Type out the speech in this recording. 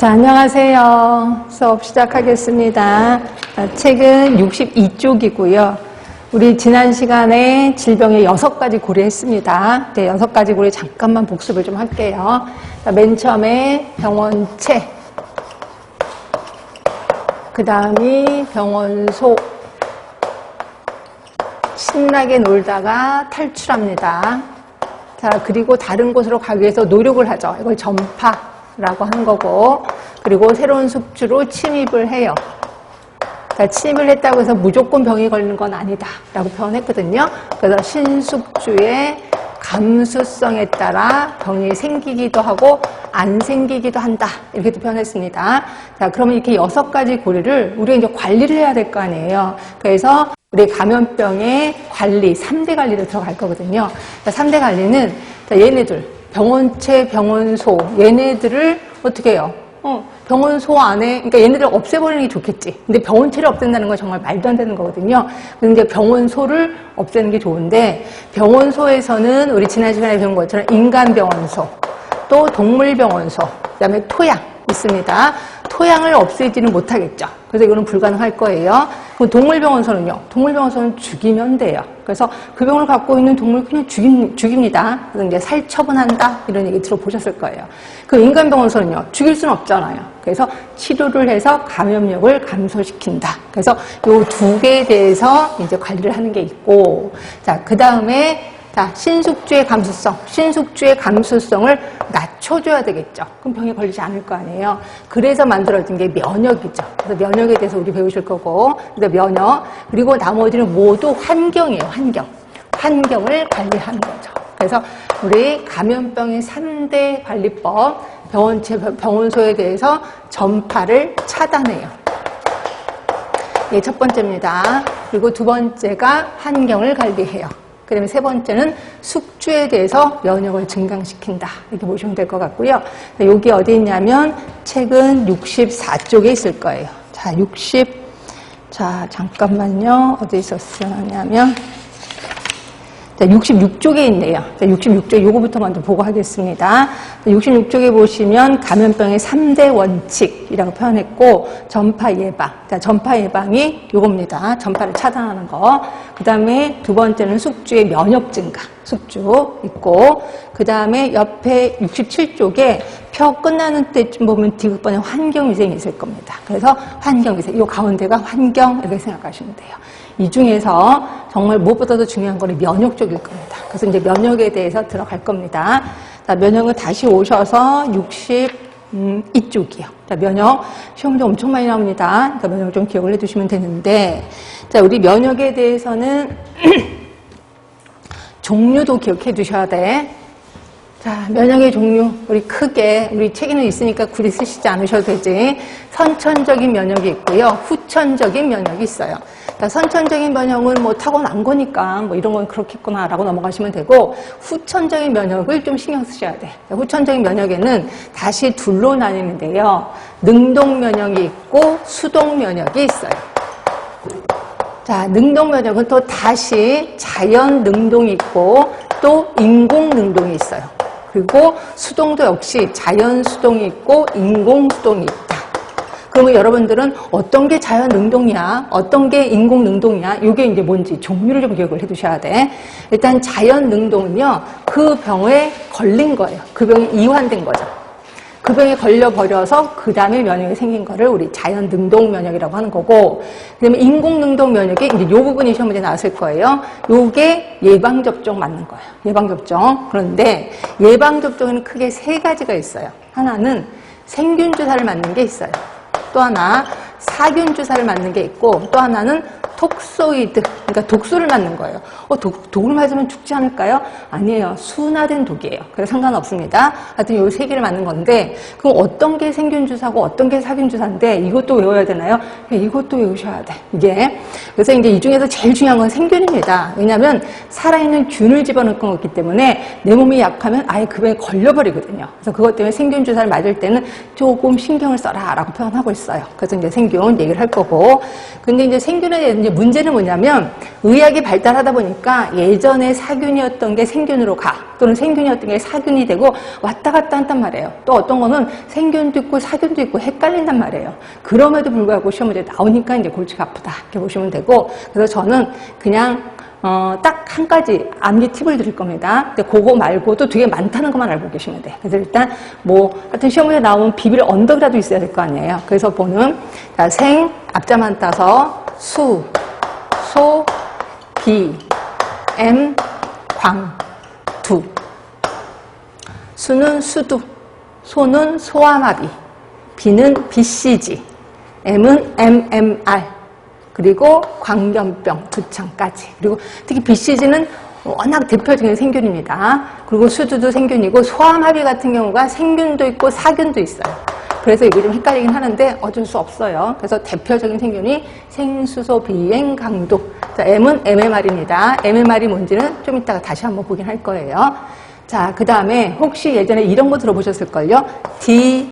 자, 안녕하세요. 수업 시작하겠습니다. 책은 62쪽이고요. 우리 지난 시간에 질병의 6가지 고려했습니다. 네, 6가지 고려 잠깐만 복습을 좀 할게요. 자, 맨 처음에 병원체, 그 다음이 병원소, 신나게 놀다가 탈출합니다. 자, 그리고 다른 곳으로 가기 위해서 노력을 하죠. 이걸 전파라고 한 거고, 그리고 새로운 숙주로 침입을 해요. 자, 침입을 했다고 해서 무조건 병이 걸리는 건 아니다 라고 표현했거든요. 그래서 신숙주의 감수성에 따라 병이 생기기도 하고 안 생기기도 한다, 이렇게도 표현했습니다. 자, 그러면 이렇게 6가지 고리를 우리가 이제 관리를 해야 될 거 아니에요. 그래서 우리 감염병의 관리, 3대 관리로 들어갈 거거든요. 자, 3대 관리는 자, 얘네들, 병원체, 병원소, 얘네들을 어떻게 해요? 병원소 안에, 그러니까 얘네들 없애버리는 게 좋겠지. 근데 병원체를 없앤다는 건 정말 말도 안 되는 거거든요. 근데 병원소를 없애는 게 좋은데, 병원소에서는 우리 지난 시간에 배운 것처럼 인간병원소, 또 동물병원소, 그 다음에 토양 있습니다. 토양을 없애지는 못하겠죠. 그래서 이거는 불가능할 거예요. 그럼 동물병원소는요? 동물병원소는 죽이면 돼요. 그래서 그 병을 갖고 있는 동물 그냥 죽입니다. 그래서 이제 살처분한다, 이런 얘기 들어보셨을 거예요. 그 인간병원소는요? 죽일 수는 없잖아요. 그래서 치료를 해서 감염력을 감소시킨다. 그래서 요 2개에 대해서 이제 관리를 하는 게 있고, 자, 그 다음에 자, 신숙주의 감수성. 신숙주의 감수성을 낮춰줘야 되겠죠. 그럼 병에 걸리지 않을 거 아니에요. 그래서 만들어진 게 면역이죠. 그래서 면역에 대해서 우리 배우실 거고, 그래서 면역. 그리고 나머지는 모두 환경이에요, 환경. 환경을 관리하는 거죠. 그래서 우리 감염병의 3대 관리법, 병원체, 병원소에 대해서 전파를 차단해요. 예, 첫 번째입니다. 그리고 두 번째가 환경을 관리해요. 그 다음에 세 번째는 숙주에 대해서 면역을 증강시킨다, 이렇게 보시면 될 것 같고요. 여기 어디 있냐면 책은 64쪽에 있을 거예요. 자, 잠깐만요. 어디 있었냐면 66쪽에 있네요. 66쪽, 요거부터 먼저 보고 하겠습니다. 66쪽에 보시면 감염병의 3대 원칙이라고 표현했고, 전파 예방. 자, 전파 예방이 요겁니다. 전파를 차단하는 거. 그 다음에 두 번째는 숙주의 면역 증가. 숙주 있고, 그 다음에 옆에 67쪽에 표 끝나는 때쯤 보면 디귿번에 환경위생이 있을 겁니다. 그래서 환경위생. 요 가운데가 환경, 이렇게 생각하시면 돼요. 이 중에서 정말 무엇보다도 중요한 거는 면역 쪽일 겁니다. 그래서 이제 면역에 대해서 들어갈 겁니다. 자, 면역은 다시 오셔서 62쪽이요. 자, 면역. 시험 문제 엄청 많이 나옵니다. 그러니까 면역 좀 기억을 해 두시면 되는데, 자, 우리 면역에 대해서는 종류도 기억해 두셔야 돼. 자, 면역의 종류, 우리 크게, 우리 책에는 있으니까 굳이 쓰시지 않으셔도 되지. 선천적인 면역이 있고요. 후천적인 면역이 있어요. 자, 선천적인 면역은 뭐 타고난 거니까 뭐 이런 건 그렇겠구나라고 넘어가시면 되고, 후천적인 면역을 좀 신경 쓰셔야 돼. 후천적인 면역에는 다시 둘로 나뉘는데요. 능동 면역이 있고 수동 면역이 있어요. 자, 능동 면역은 또 다시 자연 능동이 있고 또 인공 능동이 있어요. 그리고 수동도 역시 자연 수동이 있고 인공 수동이 있다. 그러면 여러분들은 어떤 게 자연 능동이야, 어떤 게 인공 능동이야, 이게 이제 뭔지 종류를 좀 기억을 해 두셔야 돼. 일단 자연 능동은요, 그 병에 걸린 거예요. 그 병이 이완된 거죠. 그 병에 걸려버려서 그 다음에 면역이 생긴 거를 우리 자연 능동 면역이라고 하는 거고, 그 다음에 인공 능동 면역이 이제 요 부분이 시험 문제 나왔을 거예요. 요게 예방접종 맞는 거예요. 예방접종. 그런데 예방접종에는 크게 3가지가 있어요. 하나는 생균주사를 맞는 게 있어요. 또 하나 사균주사를 맞는 게 있고, 또 하나는 톡소이드, 그러니까 독소를 맞는 거예요. 독을 맞으면 죽지 않을까요? 아니에요. 순화된 독이에요. 그래서 상관없습니다. 하여튼 요 3개를 맞는 건데, 그럼 어떤 게 생균주사고 어떤 게 사균주사인데 이것도 외워야 되나요? 이것도 외우셔야 돼. 이게. 그래서 이제 이 중에서 제일 중요한 건 생균입니다. 왜냐하면 살아있는 균을 집어넣은 거기 때문에 내 몸이 약하면 아예 그 병에 걸려버리거든요. 그래서 그것 때문에 생균주사를 맞을 때는 조금 신경을 써라 라고 표현하고 있어요. 그래서 이제 생균 얘기를 할 거고, 근데 이제 생균에 이제 문제는 뭐냐면 의학이 발달하다 보니까 예전에 사균이었던 게 생균으로 가, 또는 생균이었던 게 사균이 되고 왔다 갔다 한단 말이에요. 또 어떤 거는 생균도 있고 사균도 있고 헷갈린단 말이에요. 그럼에도 불구하고 시험 문제 나오니까 이제 골치가 아프다 이렇게 보시면 되고, 그래서 저는 그냥 딱 한 가지 암기 팁을 드릴 겁니다. 근데 그거 말고도 되게 많다는 것만 알고 계시면 돼. 그래서 일단 뭐 하여튼 시험 문제 나오면 비빌 언덕이라도 있어야 될 거 아니에요. 그래서 보는 자, 생 앞자만 따서 수, 소, 비, 엠, 광, 두. 수는 수두, 소는 소아마비, 비는 BCG, M은 MMR, 그리고 광견병, 두창까지. 그리고 특히 BCG는 워낙 대표적인 생균입니다. 그리고 수두도 생균이고 소아마비 같은 경우가 생균도 있고 사균도 있어요. 그래서 이게 좀 헷갈리긴 하는데 어쩔 수 없어요. 그래서 대표적인 생균이 생수소 비행 강도. 자, M은 MMR입니다. MMR이 뭔지는 좀 이따가 다시 한번 보긴 할 거예요. 자, 그 다음에 혹시 예전에 이런 거 들어보셨을걸요? D